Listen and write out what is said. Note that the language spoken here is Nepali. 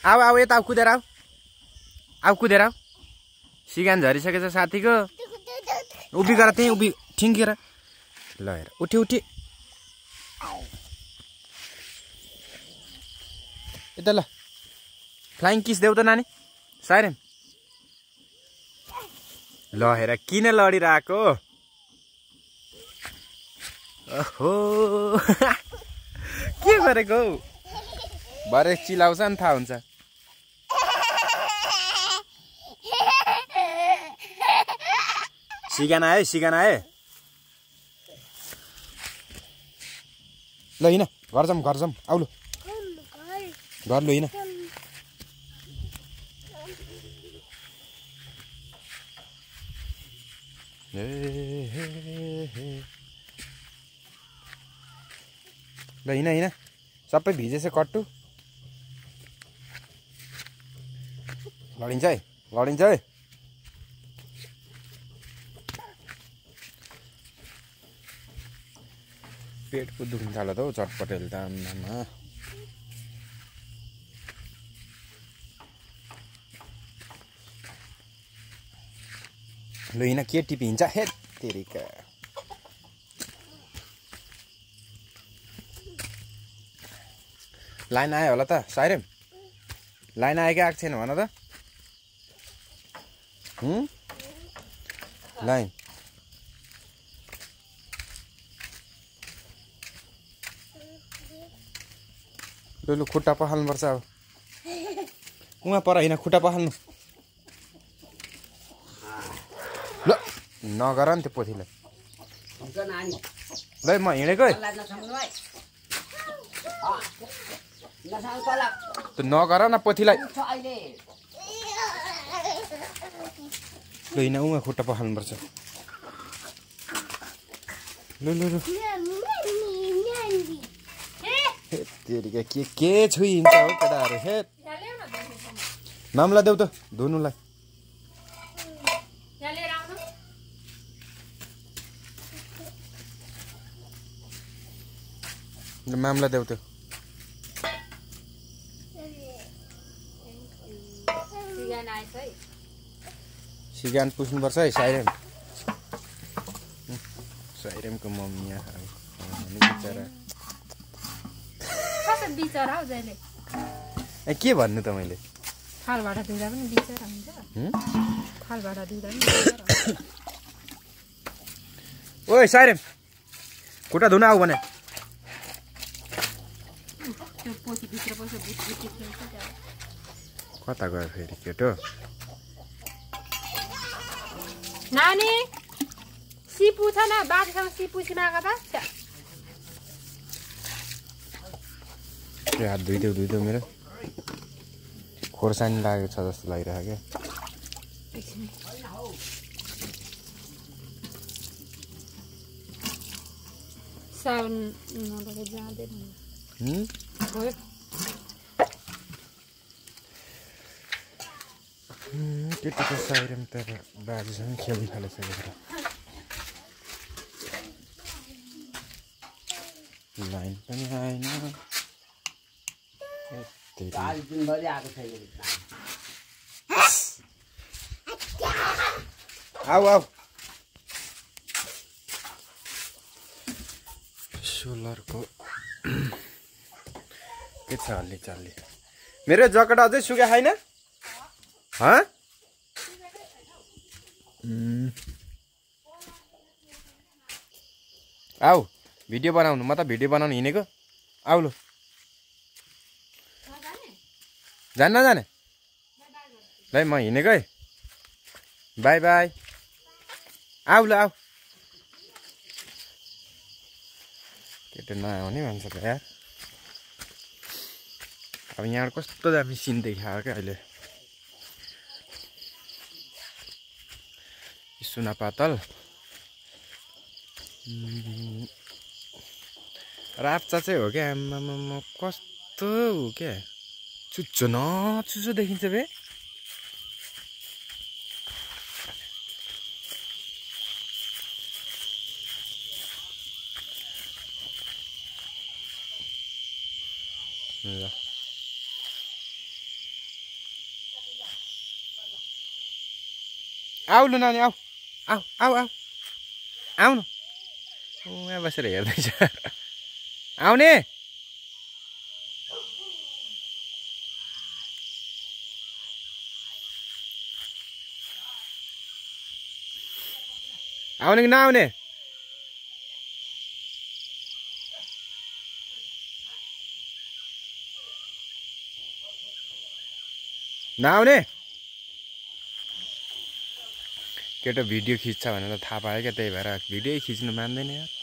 आऊ आऊ यता आऊ कुदेर आऊ आऊ कुदेर आऊ सिगान झरिसकेछ साथीको उभि गर त्यही उभि ठिङ्केर ल हेर उठी उठी यता ल फ्लाइङ किस देऊ त नानी साइरेन ल हेर किन लडिरहेको ओहो के गरेको भरे चिलाउँछ नि थाहा हुन्छ सिगान आयो ल हिँड घर जाऊँ आउलो घर लो हिँड ल हिँड सबै भिजेछ कट्टु लडिन्छ है पेट पो दुख्न थाल्यो त हौ चटपटेल त आम्मामा ल हिँड के टिपी हिँड्छ हे तेरिका लाइन आयो होला त साइरेम लाइन आयो कि आएको छैन भन त लाइन लु खुट्टा पखाल्नुपर्छ अब उहाँ पर होइन खुट्टा पखाल्नु ल नगर नि त्यो पोथीलाई ल म हिँडेको है त्यो नगर न पोथीलाई ल हिँड उहाँ खुट्टा पखाल्नुपर्छ लु तेरिका के छु हिँड्छ हो केटाहरू हे मामला देऊ त धुनुलाई मामला देऊ त सिगान पुस्नुपर्छ है साइरेमको मम्मी बिचरा के भन्नु त मैले ओइ साइरेम खुट्टा धुन आऊ भने कता गयो फेरि केटो नानी सिपु छ न बाटोसँग सिपु सिमाएको त हात धुइदेऊ मेरो खोर्सानी लागेको छ जस्तो लागिरहेको क्या साउन नभए जाँदैन केटीको साइरेम त बाजुसँग खेल्नु थालिसकेको लाइन पनि आएन आऊ सोलरको के छ अलि चल्ली मेरो जकेट अझै सुके छैन आऊ भिडियो बनाउनु म त भिडियो बनाउनु हिँडेको आऊ ल जान्न जाने ल म हिँडेको है बाई बाई आऊ ल आऊ केटो नआउने भन्छ त यार अब यहाँ कस्तो दामी सिन देखायो क्या अहिले सुना पातल राप्चा चाहिँ हो क्या आम्मामा कस्तो हो क्या चुच्चो न चुच्चो देखिन्छ बे ल आऊ लु नानी आऊ आऊ आऊ आऊ आउनु यहाँ बसेर हेर्दैछ आउने आउने कि नआउने नआउने केटो भिडियो खिच्छ भनेर थाहा पायो क्या त्यही भएर भिडियो खिच्नु मान्दैन यार